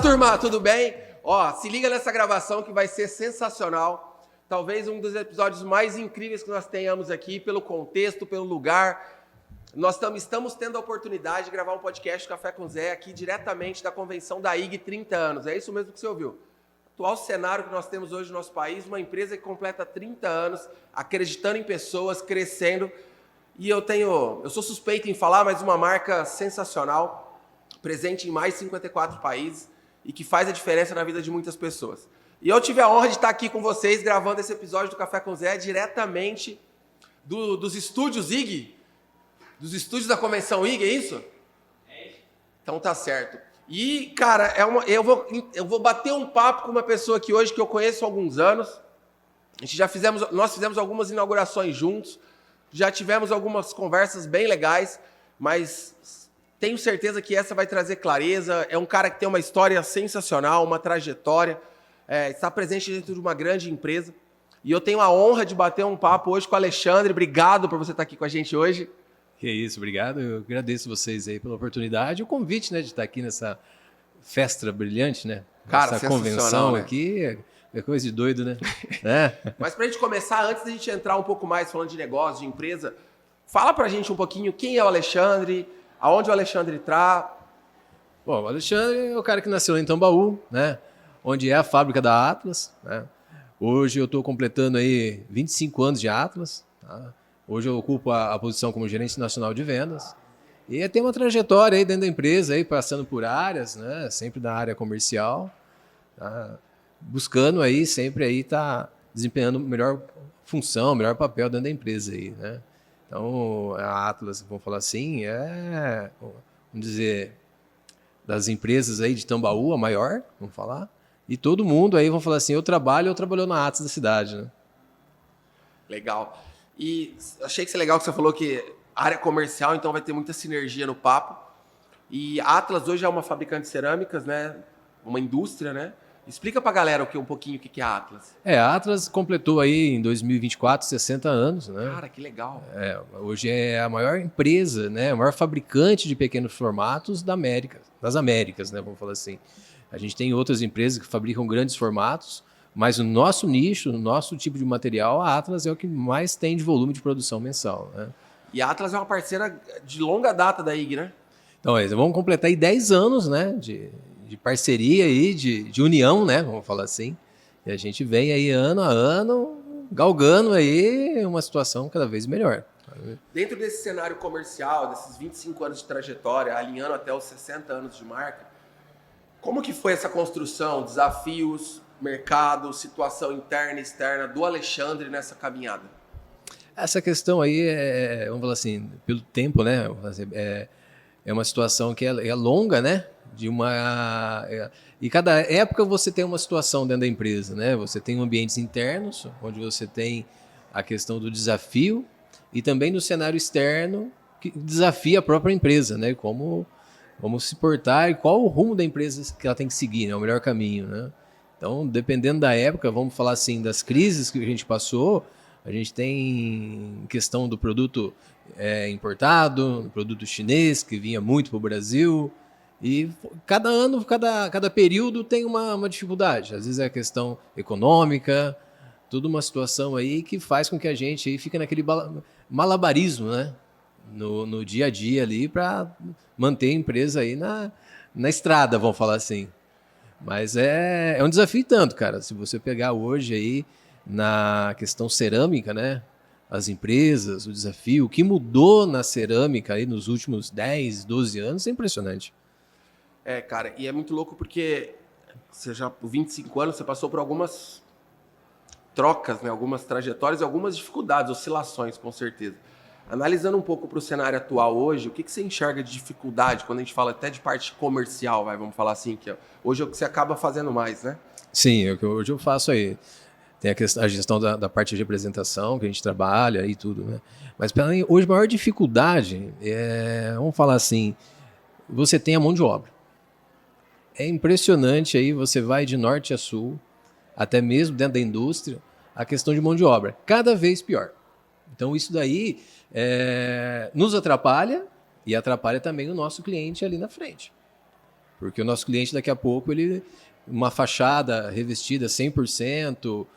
turma, tudo bem? Ó, se liga nessa gravação que vai ser sensacional. Talvez um dos episódios mais incríveis que nós tenhamos aqui, pelo contexto, pelo lugar. Nós estamos tendo a oportunidade de gravar um podcast Café com Zé aqui diretamente da convenção da IG 30 anos. É isso mesmo que você ouviu. Atual cenário que nós temos hoje no nosso país, uma empresa que completa 30 anos, acreditando em pessoas, crescendo. E eu sou suspeito em falar, mas uma marca sensacional, presente em mais de 54 países e que faz a diferença na vida de muitas pessoas. E eu tive a honra de estar aqui com vocês gravando esse episódio do Café com Zé diretamente dos estúdios IG, dos estúdios da convenção IG, é isso? É isso. Então tá certo. E, cara, eu vou bater um papo com uma pessoa aqui hoje que eu conheço há alguns anos. Nós fizemos algumas inaugurações juntos, já tivemos algumas conversas bem legais, mas tenho certeza que essa vai trazer clareza. É um cara que tem uma história sensacional, uma trajetória, está presente dentro de uma grande empresa. E eu tenho a honra de bater um papo hoje com o Alexandre. Obrigado por você estar aqui com a gente hoje. Que isso, obrigado. Eu agradeço vocês aí pela oportunidade e o convite, né, de estar aqui nessa festa brilhante, né? Cara, essa convenção, né? Aqui é coisa de doido, né? Mas pra gente começar, antes da gente entrar um pouco mais falando de negócio, de empresa, fala pra gente um pouquinho quem é o Alexandre, aonde o Alexandre está. Bom, o Alexandre é o cara que nasceu em Tambaú, né? Onde é a fábrica da Atlas, né? Hoje eu estou completando aí 25 anos de Atlas, tá? Hoje eu ocupo a posição como gerente nacional de vendas e tem uma trajetória aí dentro da empresa, aí, passando por áreas, né? Sempre na área comercial, tá? Buscando aí sempre aí tá desempenhando melhor função, melhor papel dentro da empresa aí, né? Então a Atlas, vamos falar assim, vamos dizer, das empresas aí de Tambaú, a maior, vamos falar, e todo mundo aí, vamos falar assim, eu trabalhou na Atlas da cidade, né? Legal. E achei que isso é legal que você falou que área comercial, então vai ter muita sinergia no papo. E a Atlas hoje é uma fabricante de cerâmicas, né? Uma indústria, né? Explica pra galera um pouquinho o que é a Atlas. A Atlas completou aí em 2024 60 anos, né? Cara, que legal. Hoje é a maior empresa, né? A maior fabricante de pequenos formatos das Américas, né? Vamos falar assim. A gente tem outras empresas que fabricam grandes formatos, mas o nosso nicho, o nosso tipo de material, a Atlas é o que mais tem de volume de produção mensal, né? E a Atlas é uma parceira de longa data da IG, né? Então, vamos completar aí 10 anos, né, de parceria aí, de união, né, vamos falar assim. E a gente vem aí ano a ano galgando aí uma situação cada vez melhor. Dentro desse cenário comercial, desses 25 anos de trajetória, alinhando até os 60 anos de marca, como que foi essa construção, desafios, mercado, situação interna e externa do Alexandre nessa caminhada? Essa questão aí vamos falar assim, pelo tempo, né? É uma situação que é longa, né? E cada época você tem uma situação dentro da empresa, né? Você tem ambientes internos, onde você tem a questão do desafio, e também no cenário externo, que desafia a própria empresa, né? Como se portar e qual o rumo da empresa que ela tem que seguir, né? O melhor caminho, né? Então, dependendo da época, vamos falar assim, das crises que a gente passou, a gente tem questão do produto importado, do produto chinês, que vinha muito para o Brasil, e cada ano, cada período tem uma dificuldade. Às vezes é a questão econômica, toda uma situação aí que faz com que a gente aí fique naquele malabarismo, né? No dia a dia ali, para manter a empresa aí na estrada, vamos falar assim. Mas é um desafio tanto, cara. Se você pegar hoje aí na questão cerâmica, né? As empresas, o desafio, o que mudou na cerâmica aí nos últimos 10, 12 anos é impressionante. Cara, e é muito louco porque você já, por 25 anos, você passou por algumas trocas, né? Algumas trajetórias e algumas dificuldades, oscilações, com certeza. Analisando um pouco para o cenário atual hoje, o que você enxerga de dificuldade quando a gente fala até de parte comercial, vamos falar assim, que hoje é o que você acaba fazendo mais, né? Sim, é o que hoje eu faço aí. Tem a gestão da parte de representação, que a gente trabalha e tudo, né? Mas para mim, hoje a maior dificuldade vamos falar assim, você tem a mão de obra. É impressionante aí, você vai de norte a sul, até mesmo dentro da indústria, a questão de mão de obra, cada vez pior. Então isso daí nos atrapalha e atrapalha também o nosso cliente ali na frente. Porque o nosso cliente, daqui a pouco, uma fachada revestida 100%,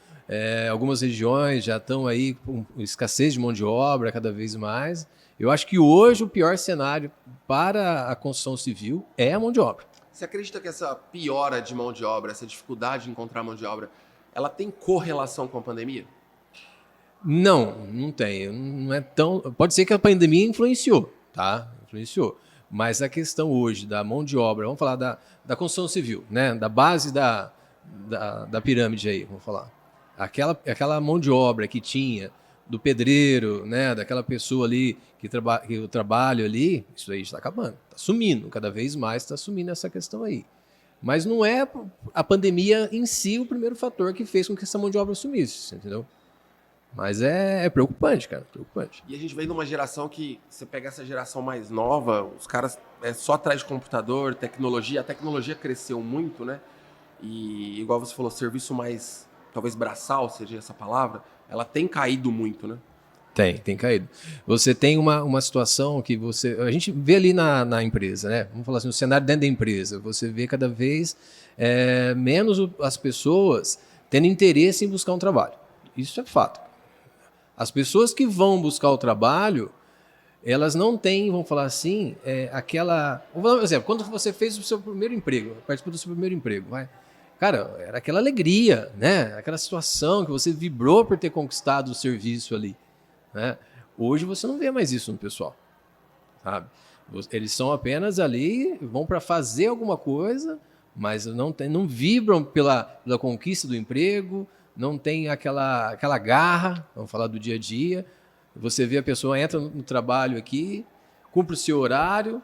algumas regiões já estão aí com escassez de mão de obra cada vez mais. Eu acho que hoje o pior cenário para a construção civil é a mão de obra. Você acredita que essa piora de mão de obra, essa dificuldade de encontrar mão de obra, ela tem correlação com a pandemia? Não tem. Não é tão. Pode ser que a pandemia influenciou, tá? Influenciou. Mas a questão hoje da mão de obra, vamos falar da construção civil, né? Da base da pirâmide aí, vamos falar. Aquela mão de obra que tinha do pedreiro, né? Daquela pessoa ali que o trabalho ali, isso aí está acabando, está sumindo, cada vez mais está sumindo essa questão aí. Mas não é a pandemia em si o primeiro fator que fez com que essa mão de obra sumisse, entendeu? Mas é preocupante, cara, preocupante. E a gente vem de uma geração que, você pega essa geração mais nova, os caras só atrás de computador, tecnologia, a tecnologia cresceu muito, né? E igual você falou, serviço mais, talvez braçal seja essa palavra, ela tem caído muito, né? Tem caído. Você tem uma situação que a gente vê ali na empresa, né? Vamos falar assim, no cenário dentro da empresa, você vê cada vez menos as pessoas tendo interesse em buscar um trabalho. Isso é fato. As pessoas que vão buscar o trabalho, elas não têm, vamos falar assim, aquela... Por exemplo, quando você fez o seu primeiro emprego, participou do seu primeiro emprego, vai. Cara, era aquela alegria, né? Aquela situação que você vibrou por ter conquistado o serviço ali, né? Hoje você não vê mais isso no pessoal, sabe? Eles são apenas ali, vão para fazer alguma coisa, mas não vibram pela conquista do emprego, não tem aquela garra, vamos falar do dia a dia. Você vê a pessoa entra no trabalho aqui, cumpre o seu horário,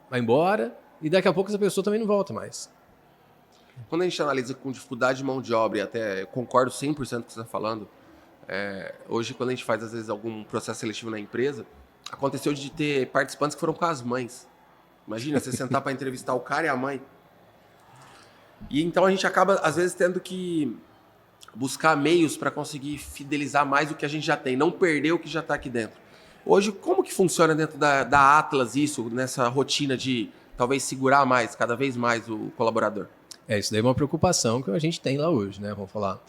vai embora, e daqui a pouco essa pessoa também não volta mais. Quando a gente analisa com dificuldade de mão de obra, e até eu concordo 100% com o que você está falando, hoje quando a gente faz às vezes algum processo seletivo na empresa, aconteceu de ter participantes que foram com as mães. Imagina, você sentar para entrevistar o cara e a mãe. E então a gente acaba às vezes tendo que buscar meios para conseguir fidelizar mais o que a gente já tem, não perder o que já está aqui dentro. Hoje, como que funciona dentro da Atlas isso, nessa rotina de talvez segurar mais, cada vez mais o colaborador? Isso daí é uma preocupação que a gente tem lá hoje, né? Vamos falar.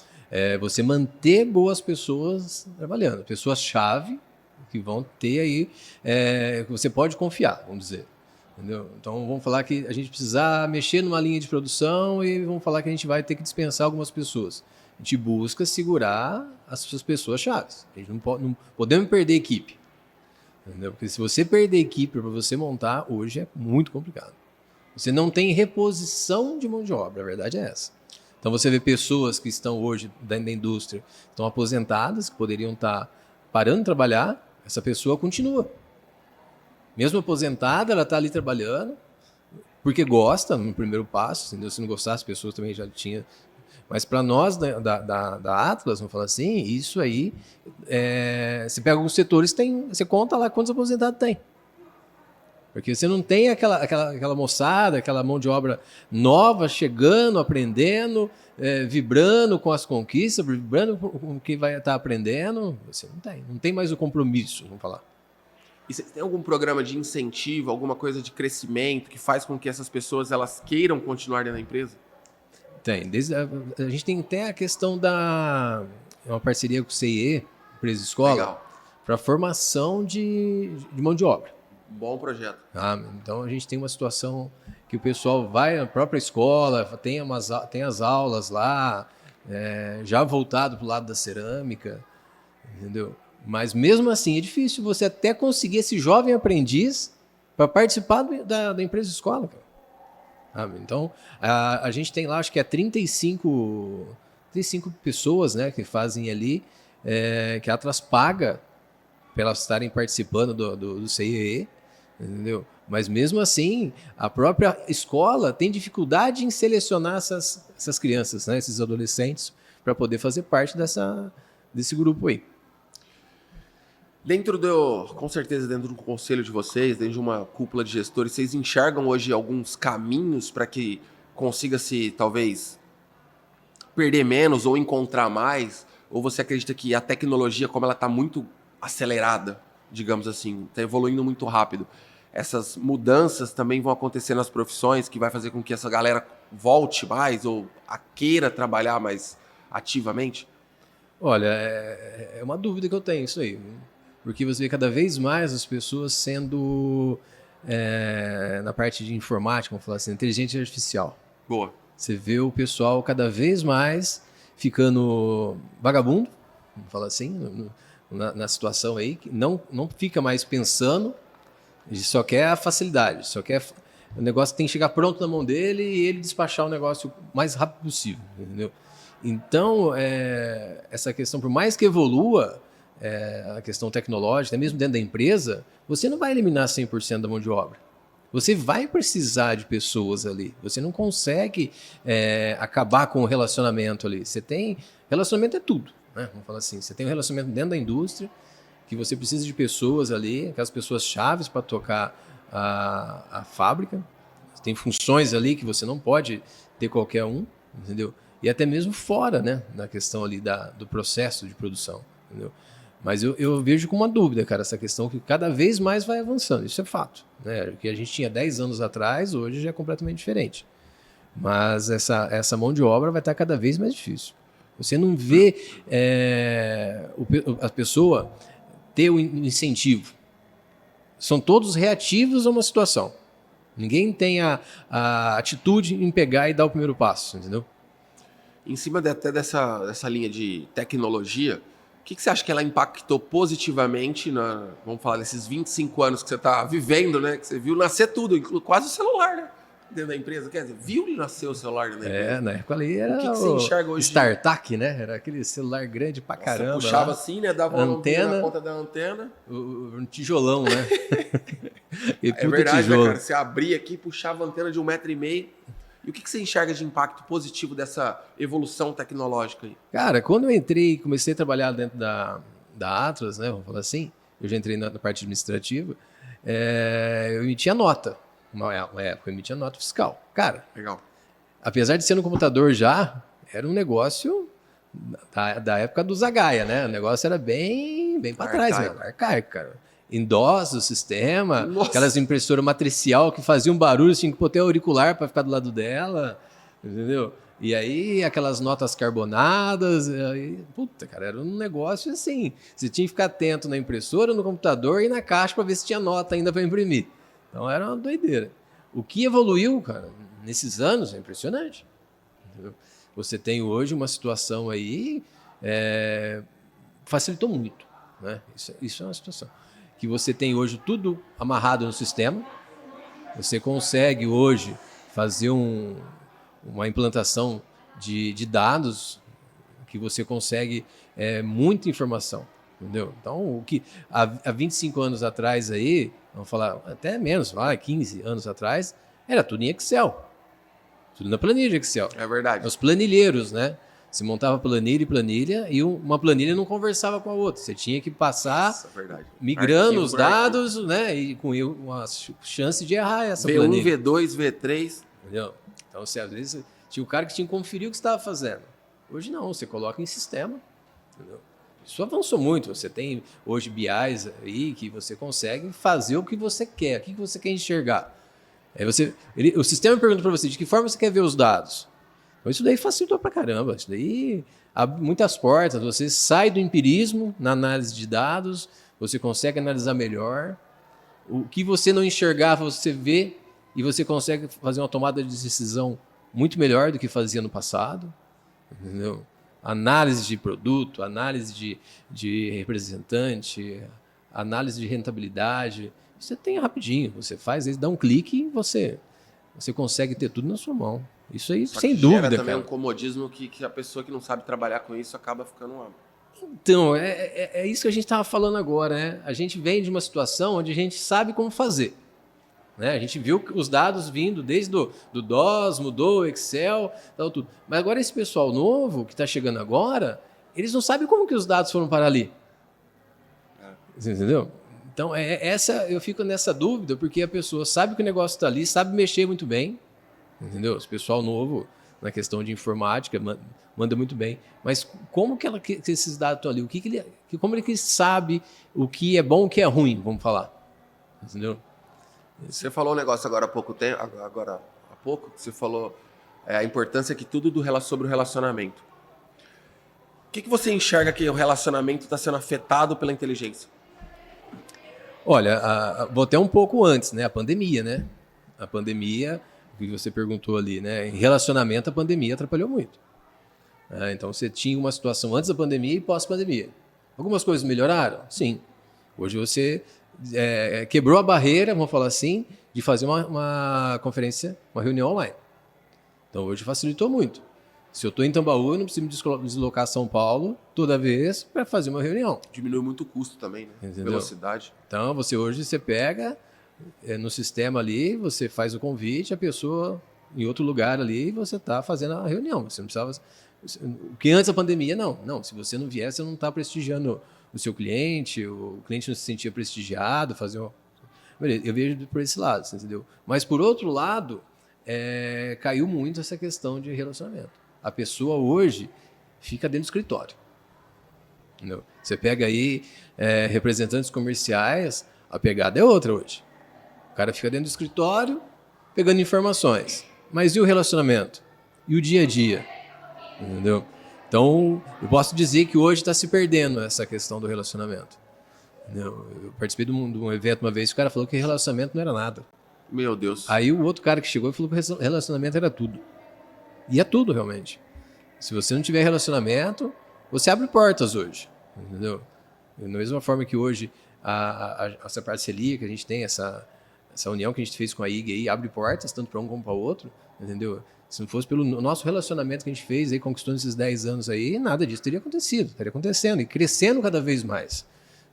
Você manter boas pessoas trabalhando, pessoas-chave que vão ter aí, que você pode confiar, vamos dizer. Entendeu? Então vamos falar que a gente precisar mexer numa linha de produção e vamos falar que a gente vai ter que dispensar algumas pessoas. A gente busca segurar as suas pessoas-chave. A gente não podemos perder equipe. Entendeu? Porque se você perder equipe para você montar, hoje é muito complicado. Você não tem reposição de mão de obra, a verdade é essa. Então você vê pessoas que estão hoje dentro da indústria, estão aposentadas, que poderiam estar parando de trabalhar, essa pessoa continua. Mesmo aposentada, ela está ali trabalhando, porque gosta, no primeiro passo, entendeu? Se não gostasse, as pessoas também já tinham. Mas para nós da Atlas, vamos falar assim, isso aí, você pega alguns setores, você conta lá quantos aposentados tem. Porque você não tem aquela moçada, aquela mão de obra nova chegando, aprendendo, vibrando com as conquistas, vibrando com o que vai estar aprendendo. Você não tem mais o compromisso, vamos falar. E você tem algum programa de incentivo, alguma coisa de crescimento que faz com que essas pessoas elas queiram continuar dentro da empresa? Tem. A gente tem até a questão uma parceria com o CIE, empresa escola, para formação de mão de obra. Bom projeto. Então a gente tem uma situação que o pessoal vai na própria escola, tem as aulas lá, já voltado para o lado da cerâmica, entendeu? Mas mesmo assim é difícil você até conseguir esse jovem aprendiz para participar da empresa escola, cara. Então a gente tem lá, acho que 35 pessoas, né, que fazem ali, que a Atlas paga para elas estarem participando do CIE. Entendeu? Mas mesmo assim, a própria escola tem dificuldade em selecionar essas crianças, né? Esses adolescentes, para poder fazer parte desse grupo aí. Com certeza dentro do conselho de vocês, dentro de uma cúpula de gestores, vocês enxergam hoje alguns caminhos para que consiga-se, talvez, perder menos ou encontrar mais? Ou você acredita que a tecnologia, como ela está muito acelerada, digamos assim, está evoluindo muito rápido, essas mudanças também vão acontecer nas profissões, que vai fazer com que essa galera volte mais ou queira trabalhar mais ativamente? Olha, é uma dúvida que eu tenho isso aí, viu? Porque você vê cada vez mais as pessoas sendo, na parte de informática, vamos falar assim, inteligência artificial. Boa. Você vê o pessoal cada vez mais ficando vagabundo, vamos falar assim, na situação aí, que não fica mais pensando, e só quer a facilidade, só quer o negócio tem que chegar pronto na mão dele e ele despachar o negócio o mais rápido possível, entendeu? Então, essa questão, por mais que evolua a questão tecnológica, mesmo dentro da empresa, você não vai eliminar 100% da mão de obra. Você vai precisar de pessoas ali. Você não consegue acabar com o relacionamento ali. Relacionamento é tudo, né? Vamos falar assim. Você tem um relacionamento dentro da indústria, que você precisa de pessoas ali, aquelas pessoas chaves para tocar a fábrica. Tem funções ali que você não pode ter qualquer um, entendeu? E até mesmo fora, né? Na questão ali do processo de produção, entendeu? Mas eu vejo com uma dúvida, cara, essa questão que cada vez mais vai avançando. Isso é fato, né? O que a gente tinha 10 anos atrás, hoje já é completamente diferente. Mas essa mão de obra vai estar cada vez mais difícil. Você não vê a pessoa ter o incentivo. São todos reativos a uma situação. Ninguém tem a atitude em pegar e dar o primeiro passo, entendeu? Em cima até dessa linha de tecnologia, o que você acha que ela impactou positivamente vamos falar, nesses 25 anos que você está vivendo, né? Que você viu nascer tudo, inclusive quase o celular, né? Dentro da empresa. Quer dizer, viu nascer o celular dentro da empresa? Na época ali era o que você enxerga hoje? StarTAC, né? Era aquele celular grande pra caramba. Você puxava assim, né? Dava uma antena na ponta da antena. Um tijolão, né? É verdade, tijolo. Né, cara? Você abria aqui, puxava a antena de 1,5 m. E o que você enxerga de impacto positivo dessa evolução tecnológica aí? Cara, quando eu entrei e comecei a trabalhar dentro da Atlas, né? Vamos falar assim, eu já entrei na parte administrativa, eu emitia nota. Uma época eu emitia nota fiscal. Cara, legal. Apesar de ser no computador já, era um negócio da época do Zagaia, né? O negócio era bem para trás, né? Arcaico, cara. Endos do sistema, nossa, aquelas impressoras matricial que faziam barulho, tinha que botar auricular para ficar do lado dela, entendeu? E aí aquelas notas carbonadas, aí, puta, cara, era um negócio assim. Você tinha que ficar atento na impressora, no computador e na caixa para ver se tinha nota ainda para imprimir. Então era uma doideira. O que evoluiu, cara, nesses anos é impressionante. Entendeu? Você tem hoje uma situação aí, facilitou muito, né? Isso é uma situação. Que você tem hoje tudo amarrado no sistema, você consegue hoje fazer uma implantação de dados que você consegue muita informação, entendeu? Então, o que há 25 anos atrás aí, vamos falar até menos, 15 anos atrás, era tudo em Excel, tudo na planilha de Excel. É verdade. Os planilheiros, né? Você montava planilha e planilha e uma planilha não conversava com a outra. Você tinha que passar migrando os dados, né? E com uma chance de errar essa planilha. V1, V2, V3. Entendeu? Então, às vezes, tinha o cara que tinha que conferir o que você estava fazendo. Hoje não, você coloca em sistema. Entendeu? Isso avançou muito. Você tem hoje BIs aí que você consegue fazer o que você quer, o que você quer enxergar. O sistema pergunta para você de que forma você quer ver os dados. Então, isso daí facilitou pra caramba. Isso daí abre muitas portas. Você sai do empirismo na análise de dados, você consegue analisar melhor. O que você não enxergava, você vê e você consegue fazer uma tomada de decisão muito melhor do que fazia no passado. Entendeu? Análise de produto, análise de representante, análise de rentabilidade. Você tem rapidinho. Você faz, dá um clique e você consegue ter tudo na sua mão. Isso aí, só sem que dúvida, gera também cara. Um comodismo que a pessoa que não sabe trabalhar com isso acaba ficando uma... Então, é isso que a gente estava falando agora, né? A gente vem de uma situação onde a gente sabe como fazer. Né? A gente viu os dados vindo desde do DOS, mudou, Excel, tal, tudo. Mas agora esse pessoal novo que está chegando agora, eles não sabem como que os dados foram para ali. Você entendeu? Então, eu fico nessa dúvida, porque a pessoa sabe que o negócio está ali, sabe mexer muito bem, entendeu? O pessoal novo, na questão de informática, manda muito bem. Mas como que esses dados estão ali? Como ele sabe o que é bom e o que é ruim, vamos falar? Entendeu? Você falou um negócio agora há pouco tempo, que você falou a importância que tudo sobre o relacionamento. O que você enxerga que o relacionamento está sendo afetado pela inteligência? Olha, vou até um pouco antes, né? A pandemia, né? A pandemia, o que você perguntou ali, né? Em relacionamento, a pandemia atrapalhou muito. Então, você tinha uma situação antes da pandemia e pós-pandemia. Algumas coisas melhoraram? Sim. Hoje você quebrou a barreira, vamos falar assim, de fazer uma conferência, uma reunião online. Então, hoje facilitou muito. Se eu estou em Tambaú, eu não preciso me deslocar a São Paulo toda vez para fazer uma reunião. Diminui muito o custo também, né? Entendeu? Velocidade. Então, hoje você pega no sistema ali, você faz o convite, a pessoa em outro lugar ali, você está fazendo a reunião. Você não precisava... Porque antes da pandemia, não. Não, se você não vier, você não está prestigiando o seu cliente, o cliente não se sentia prestigiado, eu vejo por esse lado, entendeu? Mas, por outro lado, caiu muito essa questão de relacionamento. A pessoa hoje fica dentro do escritório. Entendeu? Você pega aí representantes comerciais, a pegada é outra hoje. O cara fica dentro do escritório, pegando informações. Mas e o relacionamento? E o dia a dia? Entendeu? Então, eu posso dizer que hoje está se perdendo essa questão do relacionamento. Entendeu? Eu participei de um evento uma vez, o cara falou que relacionamento não era nada. Meu Deus. Aí o outro cara que chegou falou que relacionamento era tudo. E é tudo, realmente. Se você não tiver relacionamento, você abre portas hoje. Entendeu? Da mesma forma que hoje essa parceria que a gente tem, essa união que a gente fez com a IG aí, abre portas, tanto para um como para o outro. Entendeu? Se não fosse pelo nosso relacionamento que a gente fez, aí, conquistou nesses 10 anos aí, nada disso teria acontecido. Estaria acontecendo e crescendo cada vez mais.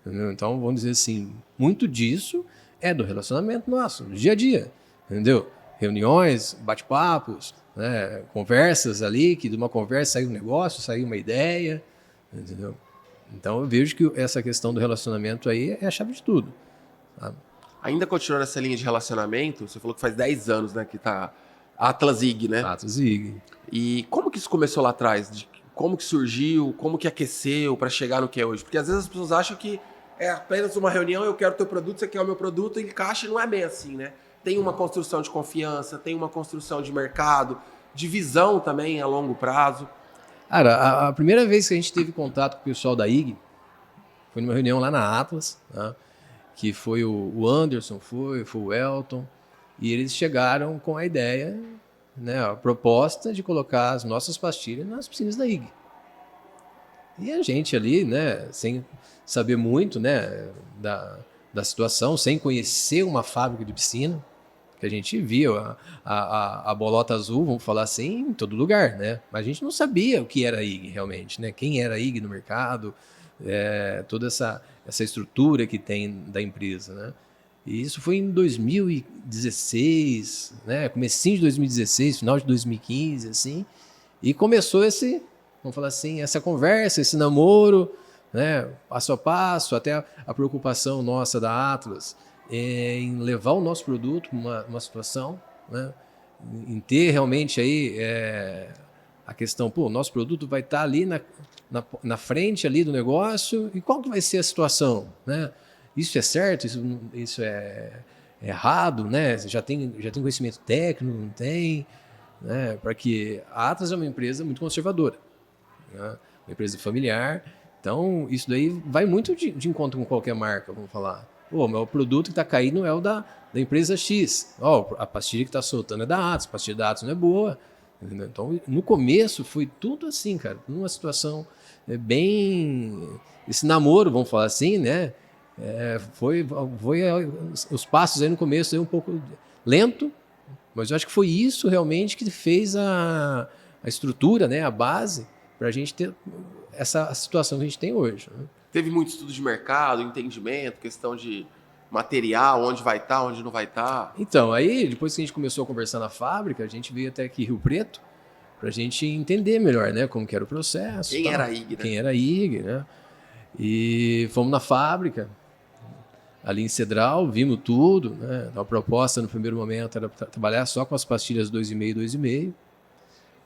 Entendeu? Então, vamos dizer assim, muito disso é do relacionamento nosso, do dia a dia. Entendeu? Reuniões, bate-papos, né? Conversas ali, que de uma conversa saiu um negócio, saiu uma ideia. Entendeu? Então, eu vejo que essa questão do relacionamento aí é a chave de tudo. Tá? Ainda continuando essa linha de relacionamento, você falou que faz 10 anos, né, que tá Atlas IG, né? Atlas IG. E como que isso começou lá atrás? Como que surgiu? Como que aqueceu para chegar no que é hoje? Porque às vezes as pessoas acham que é apenas uma reunião, eu quero o teu produto, você quer o meu produto, encaixa, e não é bem assim, né? Tem uma construção de confiança, tem uma construção de mercado, de visão também a longo prazo. Cara, a primeira vez que a gente teve contato com o pessoal da IG foi numa reunião lá na Atlas, né? Que foi o Anderson, foi o Elton, e eles chegaram com a ideia, né, a proposta de colocar as nossas pastilhas nas piscinas da IG. E a gente ali, né, sem saber muito, né, da situação, sem conhecer uma fábrica de piscina, que a gente via a bolota azul, vamos falar assim, em todo lugar, né? Mas a gente não sabia o que era a IG realmente, né? Quem era a IG no mercado, toda essa estrutura que tem da empresa, né? E isso foi em 2016, né? Comecinho de 2016, final de 2015, assim. E começou vamos falar assim, essa conversa, esse namoro, né? Passo a passo, até a preocupação nossa da Atlas em levar o nosso produto para uma situação, né? Em ter realmente aí a questão, o nosso produto vai estar ali na frente ali do negócio, e qual que vai ser a situação, né? Isso é certo? Isso é errado, né? Já tem conhecimento técnico, não tem, né? Para que a Atlas é uma empresa muito conservadora, né? Uma empresa familiar. Então, isso daí vai muito de encontro com qualquer marca, vamos falar. Meu produto que está caindo é o da empresa X. A pastilha que está soltando é da Atlas, a pastilha da Atlas não é boa. Entendeu? Então, no começo, foi tudo assim, cara. Numa situação bem... Esse namoro, vamos falar assim, né? Os passos aí no começo aí um pouco lento, mas eu acho que foi isso realmente que fez a estrutura, né? A base, para a gente ter essa situação que a gente tem hoje, né? Teve muito estudo de mercado, entendimento, questão de material, onde vai estar, onde não vai estar. Então, aí, depois que a gente começou a conversar na fábrica, a gente veio até aqui Rio Preto para a gente entender melhor, né, como que era o processo. Quem era a IG, né? Quem era a IG, né? E fomos na fábrica, ali em Cedral, vimos tudo, né? A proposta no primeiro momento era trabalhar só com as pastilhas 2,5 e 2,5.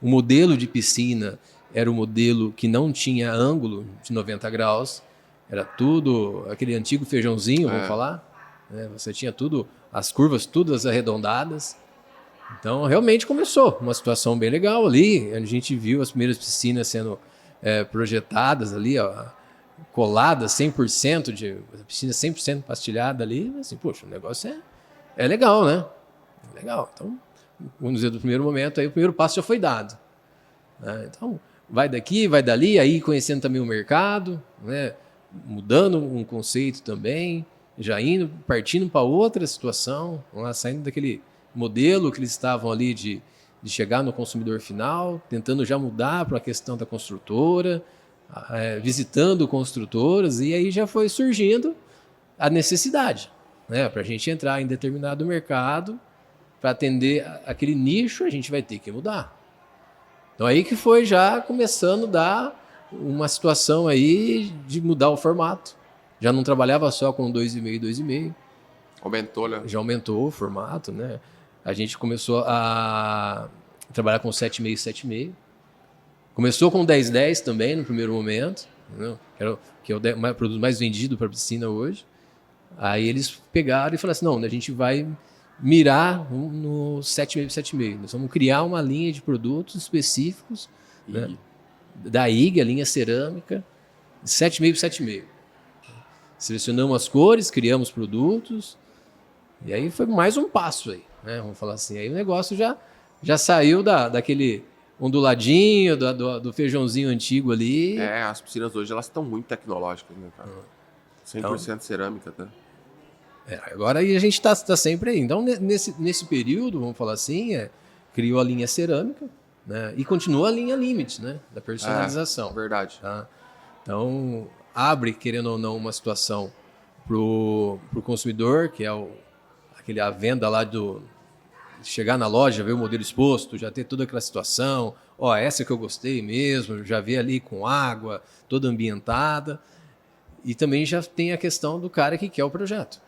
O modelo de piscina era o modelo que não tinha ângulo de 90 graus, era tudo aquele antigo feijãozinho, vamos falar. Né? Você tinha tudo as curvas todas arredondadas. Então, realmente começou uma situação bem legal ali. A gente viu as primeiras piscinas sendo projetadas ali, ó, coladas 100%, a piscina 100% pastilhada ali. Assim, poxa, o negócio é legal, né? É legal. Então, vamos dizer, do primeiro momento, aí o primeiro passo já foi dado. Né? Então, vai daqui, vai dali, aí conhecendo também o mercado, né? Mudando um conceito também, já indo, partindo para outra situação, lá, saindo daquele modelo que eles estavam ali de chegar no consumidor final, tentando já mudar para a questão da construtora, visitando construtoras, e aí já foi surgindo a necessidade, né? Para a gente entrar em determinado mercado, para atender aquele nicho, a gente vai ter que mudar. Então aí que foi já começando a dar uma situação aí de mudar o formato. Já não trabalhava só com 2,5, 2,5. Aumentou, né? Já aumentou o formato, né? A gente começou a trabalhar com 7,5, 7,5. Começou com 10,10 também no primeiro momento, entendeu? Que é o produto mais vendido para a piscina hoje. Aí eles pegaram e falaram assim, não, a gente vai mirar no 7,5, 7,5. Nós vamos criar uma linha de produtos específicos, né? Da IG, a linha cerâmica, 7,5, 7,5. Selecionamos as cores, criamos produtos, e aí foi mais um passo aí, né? Vamos falar assim. Aí o negócio já saiu daquele onduladinho, do feijãozinho antigo ali. As piscinas hoje elas estão muito tecnológicas, né, cara? 100% cerâmica, tá? Agora aí a gente está sempre aí. Então, nesse período, vamos falar assim, criou a linha cerâmica, né? E continua a linha limite, né? Da personalização. Verdade. Tá? Então, abre, querendo ou não, uma situação para o consumidor, que é a venda lá chegar na loja, ver o modelo exposto, já ter toda aquela situação, essa que eu gostei mesmo, já ver ali com água, toda ambientada. E também já tem a questão do cara que quer o projeto.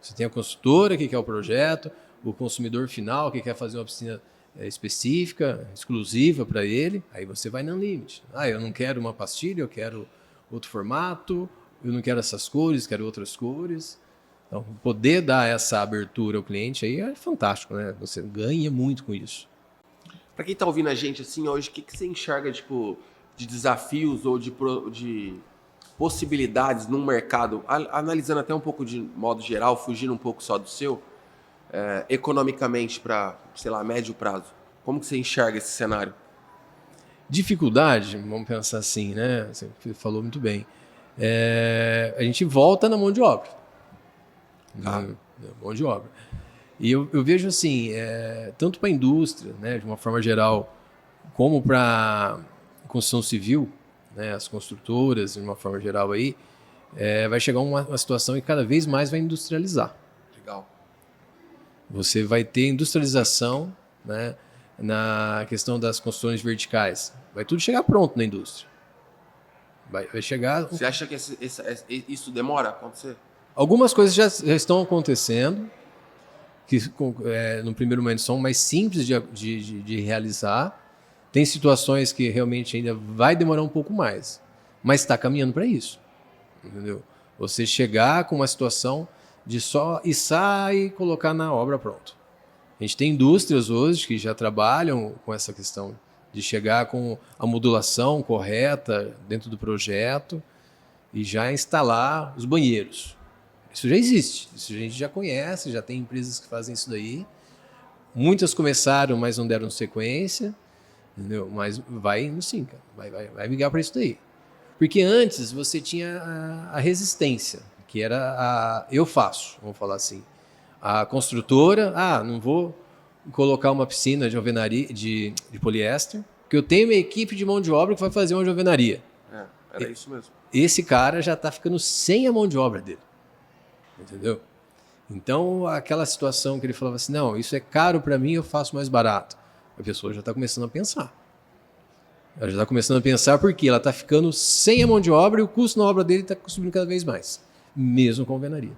Você tem a consultora que quer o projeto, o consumidor final que quer fazer uma piscina específica, exclusiva para ele, aí você vai no limite. Eu não quero uma pastilha, eu quero outro formato, eu não quero essas cores, quero outras cores. Então, poder dar essa abertura ao cliente aí é fantástico, né? Você ganha muito com isso. Para quem está ouvindo a gente assim hoje, o que você enxerga tipo, de desafios ou de possibilidades num mercado, analisando até um pouco de modo geral, fugindo um pouco só do seu, economicamente para, sei lá, médio prazo? Como que você enxerga esse cenário? Dificuldade, vamos pensar assim, né? Você falou muito bem. A gente volta na mão de obra. Na mão de obra. E eu vejo assim, tanto para a indústria, né, de uma forma geral, como para construção civil, né, as construtoras, de uma forma geral aí, vai chegar uma situação que cada vez mais vai industrializar. Legal. Você vai ter industrialização, né, na questão das construções verticais. Vai tudo chegar pronto na indústria. Vai chegar... Você acha que isso demora a acontecer? Algumas coisas já estão acontecendo, que no primeiro momento são mais simples de realizar. Tem situações que realmente ainda vai demorar um pouco mais, mas está caminhando para isso, entendeu? Você chegar com uma situação de só içar e colocar na obra pronto. A gente tem indústrias hoje que já trabalham com essa questão de chegar com a modulação correta dentro do projeto e já instalar os banheiros. Isso já existe, isso a gente já conhece, já tem empresas que fazem isso daí. Muitas começaram, mas não deram sequência, entendeu? Mas vai indo sim, cara. Vai migrar para isso daí. Porque antes você tinha a resistência, que era eu faço, vamos falar assim. A construtora, não vou colocar uma piscina de alvenaria, de poliéster, porque eu tenho uma equipe de mão de obra que vai fazer uma alvenaria. Era isso mesmo. Esse cara já está ficando sem a mão de obra dele. Entendeu? Então, aquela situação que ele falava assim, não, isso é caro para mim, eu faço mais barato. A pessoa já está começando a pensar. Ela já está começando a pensar porque ela está ficando sem a mão de obra e o custo na obra dele está subindo cada vez mais, mesmo com a alvenaria.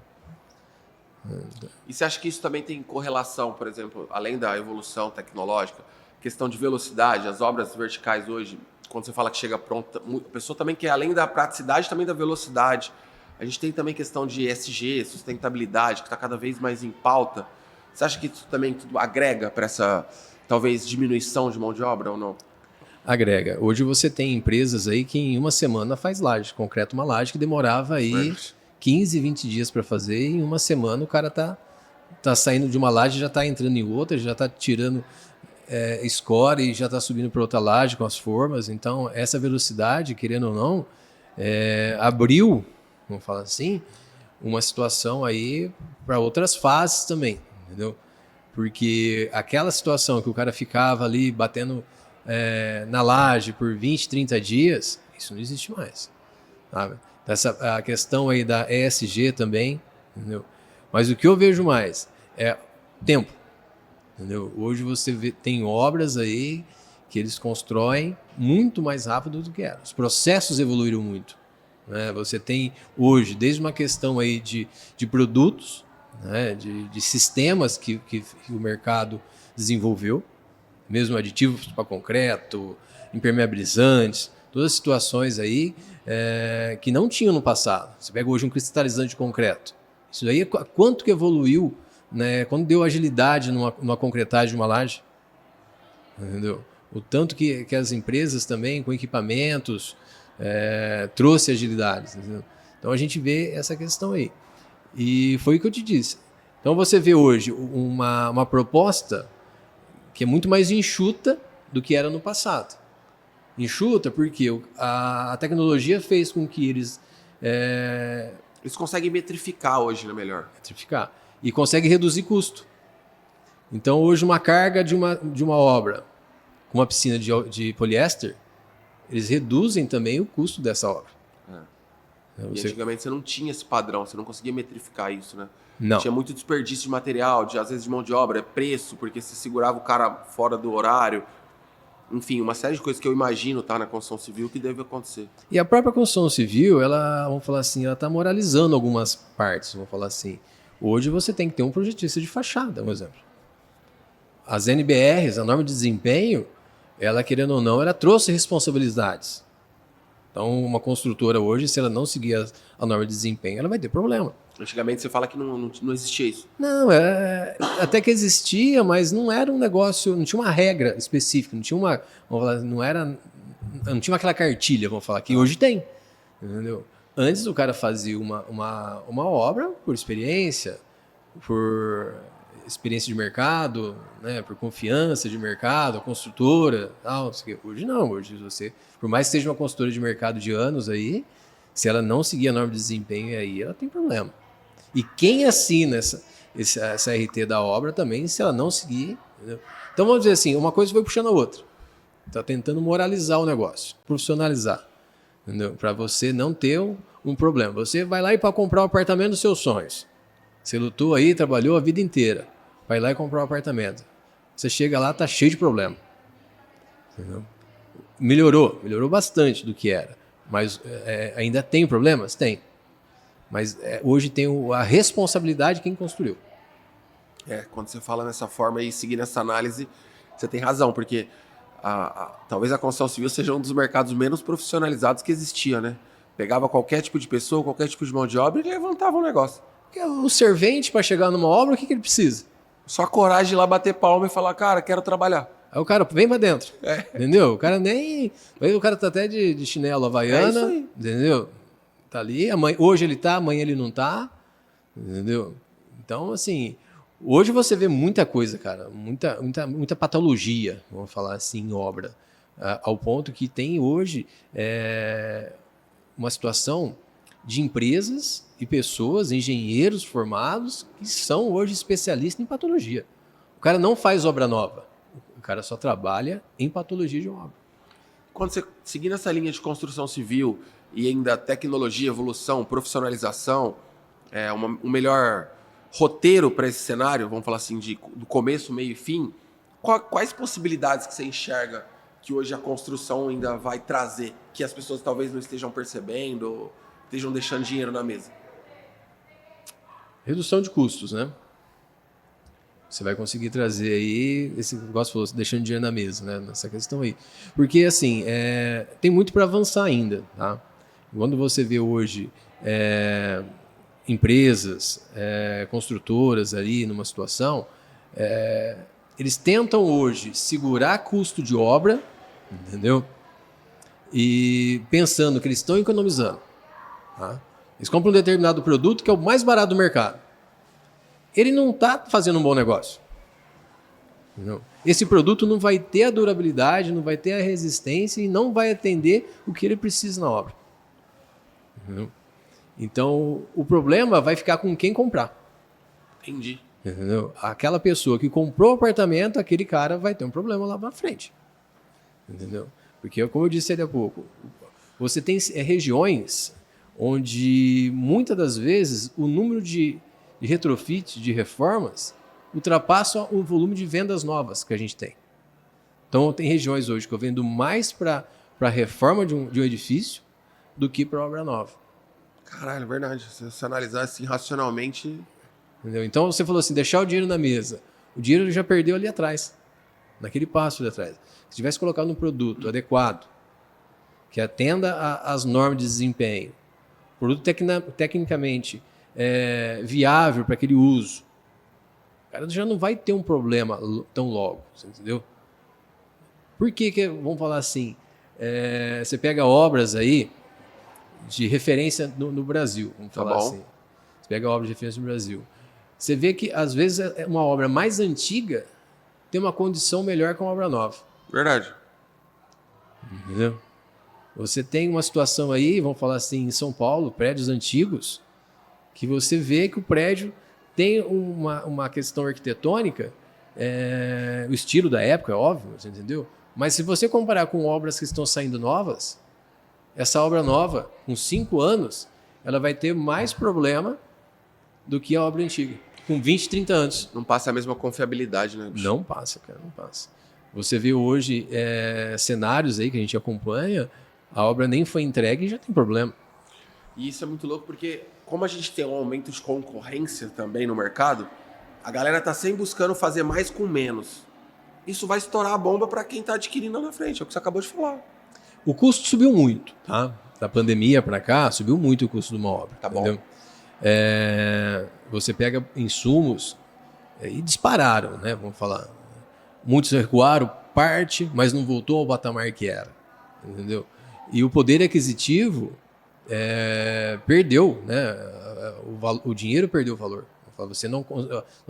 E você acha que isso também tem correlação, por exemplo, além da evolução tecnológica, questão de velocidade, as obras verticais hoje, quando você fala que chega pronta, a pessoa também quer, além da praticidade, também da velocidade. A gente tem também questão de ESG, sustentabilidade, que está cada vez mais em pauta. Você acha que isso também tudo agrega para essa, talvez, diminuição de mão de obra ou não? Agrega. Hoje você tem empresas aí que em uma semana faz laje, concreta uma laje que demorava aí 15, 20 dias para fazer, e em uma semana o cara tá saindo de uma laje, já está entrando em outra, já está tirando score e já está subindo para outra laje com as formas. Então, essa velocidade, querendo ou não, abriu, vamos falar assim, uma situação aí para outras fases também, entendeu? Porque aquela situação que o cara ficava ali batendo na laje por 20, 30 dias, isso não existe mais. Sabe? A questão aí da ESG também, entendeu? Mas o que eu vejo mais é tempo. Entendeu? Hoje você tem obras aí que eles constroem muito mais rápido do que era. Os processos evoluíram muito. Né? Você tem hoje, desde uma questão aí de produtos, né? de sistemas que o mercado desenvolveu, mesmo aditivos para concreto, impermeabilizantes, todas as situações aí que não tinham no passado. Você pega hoje um cristalizante de concreto. Isso aí, quanto que evoluiu, né? Quando deu agilidade numa concretagem de uma laje, entendeu? O tanto que as empresas também, com equipamentos, trouxe agilidade. Entendeu? Então a gente vê essa questão aí. E foi o que eu te disse. Então você vê hoje uma proposta que é muito mais enxuta do que era no passado. Enxuta porque a tecnologia fez com que eles... Eles conseguem metrificar hoje, né, melhor? Metrificar. E conseguem reduzir custo. Então, hoje, uma carga de uma obra com uma piscina de poliéster, eles reduzem também o custo dessa obra. Então, antigamente você não tinha esse padrão, você não conseguia metrificar isso, né? Não. Tinha muito desperdício de material, às vezes de mão de obra, preço, porque você segurava o cara fora do horário. Enfim, uma série de coisas que eu imagino na construção civil que deve acontecer. E a própria construção civil, ela, vamos falar assim, ela está moralizando algumas partes, vamos falar assim. Hoje você tem que ter um projetista de fachada, um exemplo. As NBRs, a norma de desempenho, ela, querendo ou não, ela trouxe responsabilidades. Então, uma construtora hoje, se ela não seguir a norma de desempenho, ela vai ter problema. Antigamente você fala que não existia isso. Não, até que existia, mas não era um negócio, não tinha uma regra específica, não tinha uma, vamos falar, não tinha aquela cartilha, vamos falar, que hoje tem. Entendeu? Antes o cara fazia uma obra por experiência de mercado, né, por confiança de mercado, a construtora, tal. Hoje não, hoje você, por mais que seja uma construtora de mercado de anos aí, se ela não seguir a norma de desempenho aí, ela tem problema. E quem assina essa RT da obra também, se ela não seguir, entendeu? Então vamos dizer assim, uma coisa foi puxando a outra. Está tentando moralizar o negócio, profissionalizar, para você não ter um problema. Você vai lá para comprar o apartamento dos seus sonhos. Você lutou aí, trabalhou a vida inteira. Vai lá e comprar um apartamento. Você chega lá, tá cheio de problema. Entendeu? Melhorou bastante do que era. Mas ainda tem problemas? Tem. Mas hoje tem a responsabilidade de quem construiu. Quando você fala nessa forma e seguir nessa análise, você tem razão, porque talvez a construção civil seja um dos mercados menos profissionalizados que existia, né? Pegava qualquer tipo de pessoa, qualquer tipo de mão de obra e levantava um negócio. Porque o servente, para chegar numa obra, o que ele precisa? Só a coragem de ir lá bater palma e falar, cara, quero trabalhar. Aí o cara vem pra dentro, entendeu? O cara nem... Aí o cara tá até de chinelo havaiana, isso aí. Entendeu? Tá ali, hoje ele tá, amanhã ele não tá, entendeu? Então, assim, hoje você vê muita coisa, cara, muita patologia, vamos falar assim, em obra, ao ponto que tem hoje uma situação de empresas e pessoas, engenheiros formados, que são hoje especialistas em patologia. O cara não faz obra nova, o cara só trabalha em patologia de obra. Quando você seguir nessa linha de construção civil e ainda tecnologia, evolução, profissionalização, um melhor roteiro para esse cenário, vamos falar assim, do começo, meio e fim, quais possibilidades que você enxerga que hoje a construção ainda vai trazer, que as pessoas talvez não estejam percebendo, ou estejam deixando dinheiro na mesa? Redução de custos, né? Você vai conseguir trazer aí, esse negócio falou, deixando dinheiro na mesa, né? Nessa questão aí. Porque, assim, tem muito para avançar ainda, tá? Quando você vê hoje empresas, construtoras ali numa situação, eles tentam hoje segurar custo de obra, entendeu? E pensando que eles estão economizando. Tá? Eles compram um determinado produto que é o mais barato do mercado. Ele não está fazendo um bom negócio. Entendeu? Esse produto não vai ter a durabilidade, não vai ter a resistência e não vai atender o que ele precisa na obra. Entendeu? Então, o problema vai ficar com quem comprar. Entendi. Entendeu? Aquela pessoa que comprou o apartamento, aquele cara vai ter um problema lá na frente. Entendeu? Porque, como eu disse ali há pouco, você tem regiões onde, muitas das vezes, o número de retrofit, de reformas, ultrapassa o volume de vendas novas que a gente tem. Então, tem regiões hoje que eu vendo mais para a reforma de um edifício do que para obra nova. Caralho, é verdade. Se você analisar assim racionalmente... Entendeu? Então, você falou assim, deixar o dinheiro na mesa. O dinheiro ele já perdeu ali atrás, naquele passo ali atrás. Se tivesse colocado um produto adequado, que atenda às normas de desempenho, produto tecnicamente viável para aquele uso, o cara já não vai ter um problema tão logo, você entendeu? Por que vamos falar assim, você pega obras aí de referência no Brasil, vamos falar assim. Você pega obras de referência no Brasil. Você vê que, às vezes, uma obra mais antiga tem uma condição melhor que uma obra nova. Verdade. Entendeu? Você tem uma situação aí, vamos falar assim, em São Paulo, prédios antigos, que você vê que o prédio tem uma questão arquitetônica, o estilo da época, é óbvio, você entendeu? Mas se você comparar com obras que estão saindo novas, essa obra nova, com 5 anos, ela vai ter mais problema do que a obra antiga, com 20, 30 anos. Não passa a mesma confiabilidade, né, bicho? Não passa, cara, não passa. Você vê hoje cenários aí que a gente acompanha, a obra nem foi entregue e já tem problema. E isso é muito louco porque, como a gente tem um aumento de concorrência também no mercado, a galera tá sempre buscando fazer mais com menos. Isso vai estourar a bomba para quem tá adquirindo lá na frente, é o que você acabou de falar. O custo subiu muito, tá? Da pandemia para cá, subiu muito o custo de uma obra. Tá bom. Entendeu? Você pega insumos e dispararam, né? Vamos falar. Muitos recuaram parte, mas não voltou ao patamar que era. Entendeu? E o poder aquisitivo perdeu, né? O dinheiro perdeu o valor. Você não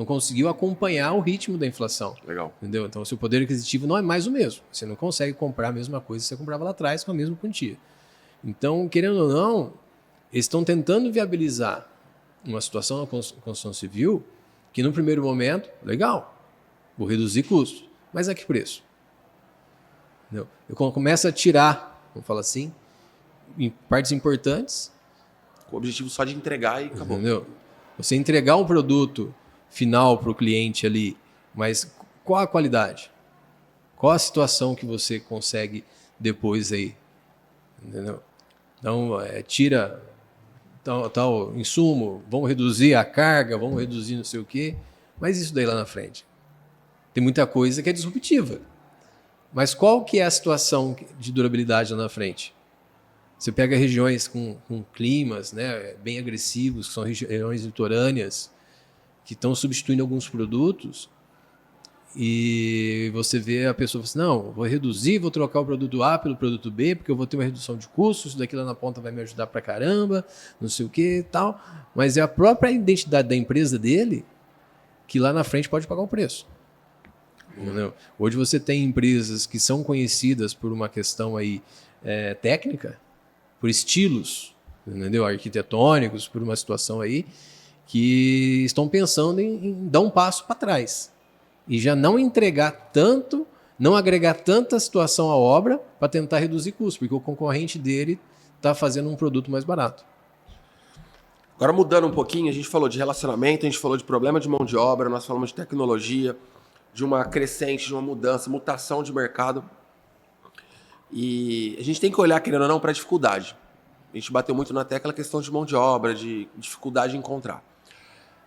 conseguiu acompanhar o ritmo da inflação. Legal. Entendeu? Então, o seu poder aquisitivo não é mais o mesmo. Você não consegue comprar a mesma coisa que você comprava lá atrás com a mesma quantia. Então, querendo ou não, eles estão tentando viabilizar uma situação na construção civil que, no primeiro momento, legal, vou reduzir custos. Mas a que preço? Entendeu? Eu começo a tirar, vamos falar assim, em partes importantes. Com o objetivo só de entregar e acabou. Entendeu? Você entregar um produto final para o cliente ali, mas qual a qualidade? Qual a situação que você consegue depois aí? Entendeu? Então, tira tal insumo, vamos reduzir a carga, vamos reduzir não sei o quê, mas isso daí lá na frente. Tem muita coisa que é disruptiva. Mas qual que é a situação de durabilidade lá na frente? Você pega regiões com climas, né, bem agressivos, que são regiões litorâneas, que estão substituindo alguns produtos, e você vê a pessoa assim, não, vou reduzir, vou trocar o produto A pelo produto B, porque eu vou ter uma redução de custos, isso daqui lá na ponta vai me ajudar pra caramba, não sei o que e tal. Mas é a própria identidade da empresa dele que lá na frente pode pagar o preço. Entendeu? Hoje você tem empresas que são conhecidas por uma questão aí, técnica, por estilos, entendeu? Arquitetônicos, por uma situação aí, que estão pensando em dar um passo para trás. E já não entregar tanto, não agregar tanta situação à obra para tentar reduzir custos, porque o concorrente dele está fazendo um produto mais barato. Agora mudando um pouquinho, a gente falou de relacionamento, a gente falou de problema de mão de obra, nós falamos de tecnologia, de uma crescente, de uma mudança, mutação de mercado. E a gente tem que olhar, querendo ou não, para a dificuldade. A gente bateu muito na tecla a questão de mão de obra, de dificuldade de encontrar.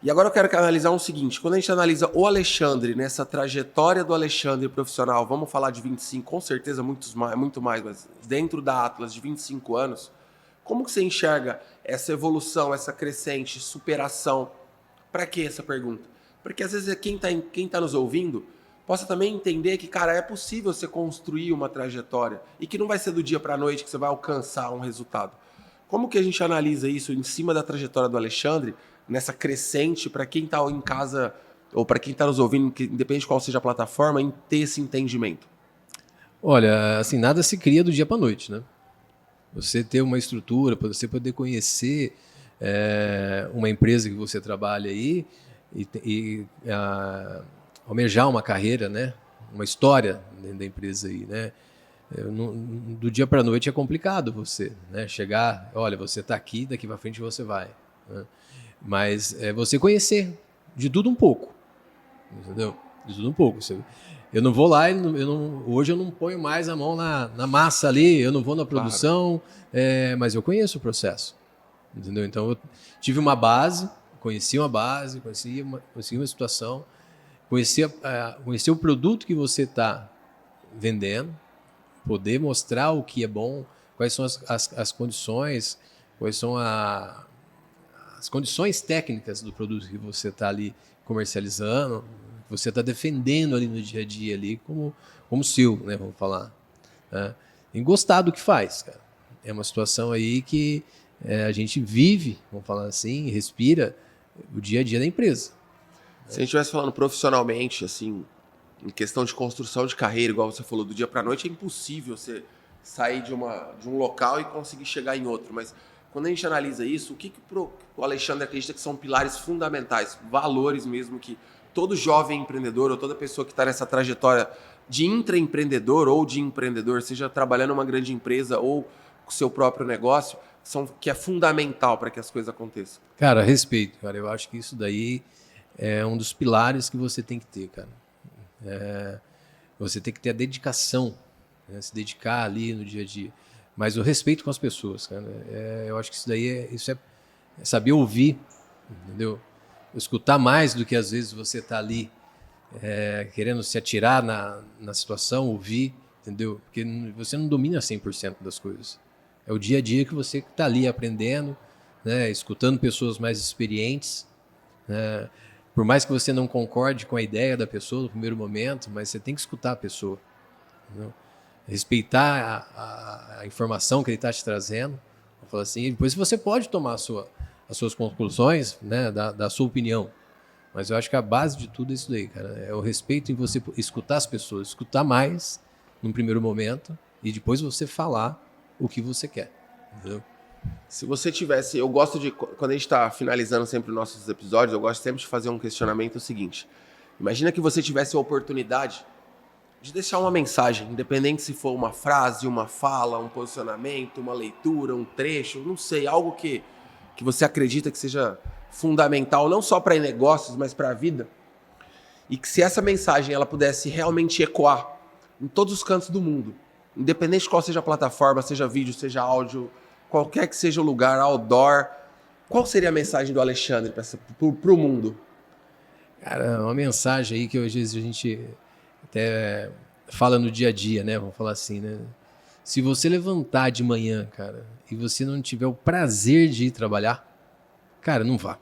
E agora eu quero analisar o seguinte, quando a gente analisa o Alexandre, nessa trajetória do Alexandre profissional, vamos falar de 25, com certeza muito mais, mas dentro da Atlas de 25 anos, Como que você enxerga essa evolução, essa crescente, superação? Para que essa pergunta? Porque às vezes quem tá nos ouvindo possa também entender que, cara, é possível você construir uma trajetória e que não vai ser do dia para a noite que você vai alcançar um resultado. Como que a gente analisa isso em cima da trajetória do Alexandre, nessa crescente, para quem está em casa ou para quem está nos ouvindo, que, independente de qual seja a plataforma, em ter esse entendimento? Olha, assim, nada se cria do dia para a noite, né? Você ter uma estrutura, para você poder conhecer uma empresa que você trabalha aí e almejar uma carreira, né? Uma história dentro da empresa aí, né? Do dia para a noite é complicado você, né? Chegar, olha, você está aqui, daqui para frente você vai, né? Mas é você conhecer de tudo um pouco, entendeu? De tudo um pouco. Eu não vou lá, hoje eu não ponho mais a mão na massa ali, eu não vou na produção, mas eu conheço o processo, entendeu? Então eu tive uma base, conheci uma situação, conheci o produto que você está vendendo, poder mostrar o que é bom, quais são as condições, quais são as condições técnicas do produto que você está ali comercializando, que você está defendendo ali no dia a dia ali como seu, né, vamos falar, né? E gostar do que faz, cara. É uma situação aí que a gente vive, vamos falar assim, respira o dia a dia da empresa. Se a gente estivesse falando profissionalmente, assim, em questão de construção de carreira, igual você falou, do dia para a noite, é impossível você sair de um local e conseguir chegar em outro. Mas quando a gente analisa isso, o que o Alexandre acredita que são pilares fundamentais, valores mesmo que todo jovem empreendedor ou toda pessoa que está nessa trajetória de intraempreendedor ou de empreendedor, seja trabalhando em uma grande empresa ou com o seu próprio negócio, que é fundamental para que as coisas aconteçam? Cara, respeito, cara. Eu acho que isso daí é um dos pilares que você tem que ter, cara. Você tem que ter a dedicação, né? Se dedicar ali no dia a dia. Mas o respeito com as pessoas, cara. Eu acho que isso daí é saber ouvir, entendeu? Escutar mais do que às vezes você está ali querendo se atirar na situação, ouvir, entendeu? Porque você não domina 100% das coisas. É o dia a dia que você está ali aprendendo, né? Escutando pessoas mais experientes, né? Por mais que você não concorde com a ideia da pessoa no primeiro momento, mas você tem que escutar a pessoa, entendeu? Respeitar a informação que ele está te trazendo. Vou falar assim, depois você pode tomar as suas conclusões, né, da sua opinião. Mas eu acho que a base de tudo é isso daí, cara. É o respeito em você escutar as pessoas, escutar mais num primeiro momento e depois você falar o que você quer, entendeu? Se você tivesse, eu gosto de, quando a gente está finalizando sempre os nossos episódios, eu gosto sempre de fazer um questionamento seguinte. Imagina que você tivesse a oportunidade de deixar uma mensagem, independente se for uma frase, uma fala, um posicionamento, uma leitura, um trecho, não sei, algo que você acredita que seja fundamental, não só para negócios, mas para a vida, e que se essa mensagem ela pudesse realmente ecoar em todos os cantos do mundo, independente de qual seja a plataforma, seja vídeo, seja áudio, qualquer que seja o lugar, outdoor, qual seria a mensagem do Alexandre para o mundo? Cara, uma mensagem aí que às vezes a gente até fala no dia a dia, né? Vamos falar assim, né? Se você levantar de manhã, cara, e você não tiver o prazer de ir trabalhar, cara, não vá.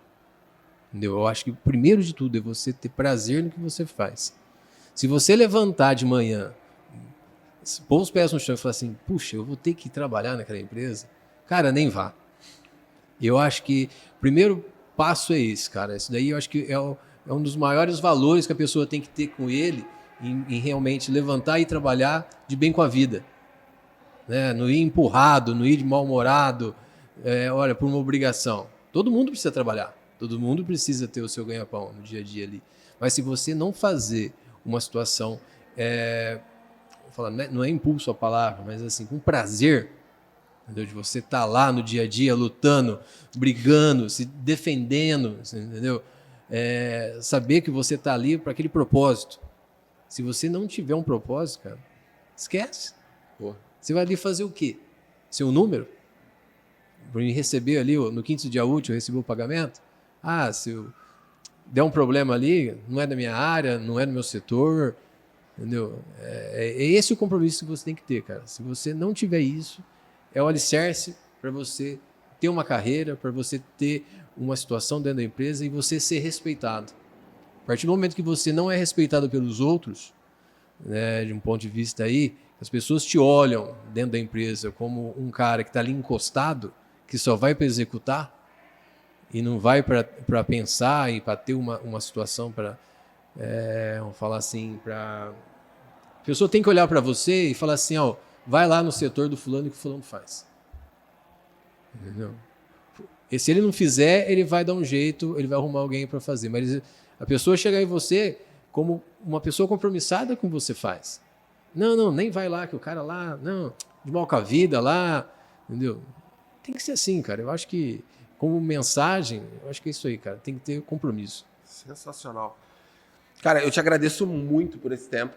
Entendeu? Eu acho que o primeiro de tudo é você ter prazer no que você faz. Se você levantar de manhã, pôr os pés no chão e falar assim, puxa, eu vou ter que ir trabalhar naquela empresa, cara, nem vá. Eu acho que o primeiro passo é esse, cara. Isso daí eu acho que é um dos maiores valores que a pessoa tem que ter com ele em realmente levantar e trabalhar de bem com a vida, né? Não ir empurrado, não ir de mal-humorado, olha, por uma obrigação. Todo mundo precisa trabalhar, todo mundo precisa ter o seu ganha-pão no dia a dia ali. Mas se você não fazer uma situação, vou falar, não é impulso a palavra, mas assim, com prazer, entendeu? De você estar lá no dia a dia lutando, brigando, se defendendo, entendeu? Saber que você está ali para aquele propósito. Se você não tiver um propósito, cara, esquece. Pô. Você vai ali fazer o quê? Seu número? Para me receber ali no quinto dia útil, receber o pagamento? Ah, se eu der um problema ali, não é da minha área, não é do meu setor, entendeu? É esse o compromisso que você tem que ter, cara. Se você não tiver isso, é o alicerce para você ter uma carreira, para você ter uma situação dentro da empresa e você ser respeitado. A partir do momento que você não é respeitado pelos outros, né, de um ponto de vista aí, as pessoas te olham dentro da empresa como um cara que está ali encostado, que só vai para executar e não vai para pensar e para ter uma situação para, vamos falar assim, para... A pessoa tem que olhar para você e falar assim, ó, vai lá no setor do fulano que o fulano faz. Entendeu? E se ele não fizer, ele vai dar um jeito, ele vai arrumar alguém para fazer. Mas a pessoa chegar em você como uma pessoa compromissada com o que você faz. Não, nem vai lá, que o cara lá, não, de mal com a vida lá, entendeu? Tem que ser assim, cara. Eu acho que, como mensagem, eu acho que é isso aí, cara. Tem que ter compromisso. Sensacional. Cara, eu te agradeço muito por esse tempo.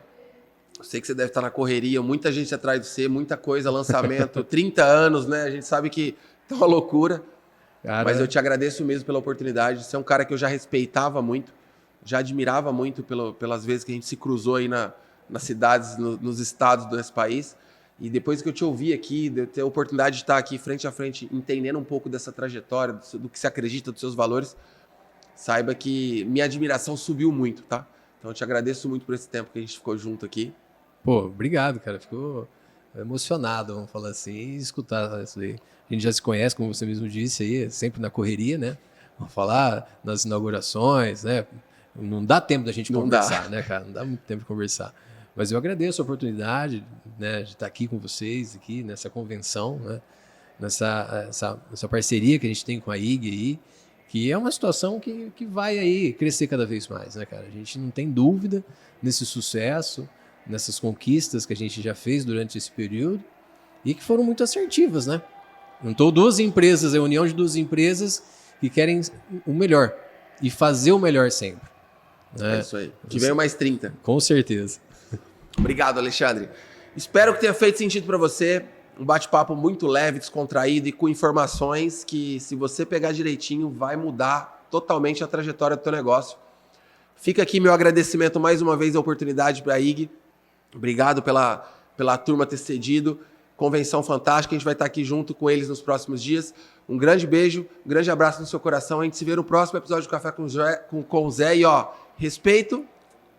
Eu sei que você deve estar na correria, muita gente atrás de você, muita coisa, lançamento, 30 anos, né? A gente sabe que tá uma loucura. Cara... Mas eu te agradeço mesmo pela oportunidade. Você é um cara que eu já respeitava muito, já admirava muito pelas vezes que a gente se cruzou aí nas cidades, nos estados desse país. E depois que eu te ouvi aqui, de eu ter a oportunidade de estar aqui frente a frente, entendendo um pouco dessa trajetória, do que você acredita, dos seus valores, saiba que minha admiração subiu muito, tá? Então eu te agradeço muito por esse tempo que a gente ficou junto aqui. Pô, obrigado, cara. Ficou emocionado, vamos falar assim, e escutar isso aí. A gente já se conhece, como você mesmo disse aí, sempre na correria, né? Vamos falar nas inaugurações, né? Não dá tempo da gente conversar, né, cara? Não dá muito tempo de conversar. Mas eu agradeço a oportunidade, né, de estar aqui com vocês, aqui nessa convenção, né? Nessa parceria que a gente tem com a IG aí, que é uma situação que vai aí crescer cada vez mais, né, cara? A gente não tem dúvida nesse sucesso, nessas conquistas que a gente já fez durante esse período e que foram muito assertivas, né? Juntou duas empresas, a união de duas empresas que querem o melhor e fazer o melhor sempre. Né? É isso aí. Que venham mais 30. Com certeza. Obrigado, Alexandre. Espero que tenha feito sentido para você. Um bate-papo muito leve, descontraído e com informações que, se você pegar direitinho, vai mudar totalmente a trajetória do teu negócio. Fica aqui meu agradecimento mais uma vez à oportunidade para a IG. Obrigado pela turma ter cedido. Convenção fantástica. A gente vai estar aqui junto com eles nos próximos dias. Um grande beijo, um grande abraço no seu coração. A gente se vê no próximo episódio do Café com o Zé. E ó, respeito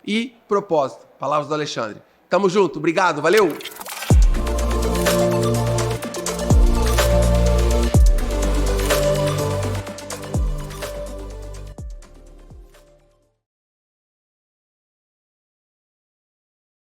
e propósito. Palavras do Alexandre. Tamo junto. Obrigado. Valeu!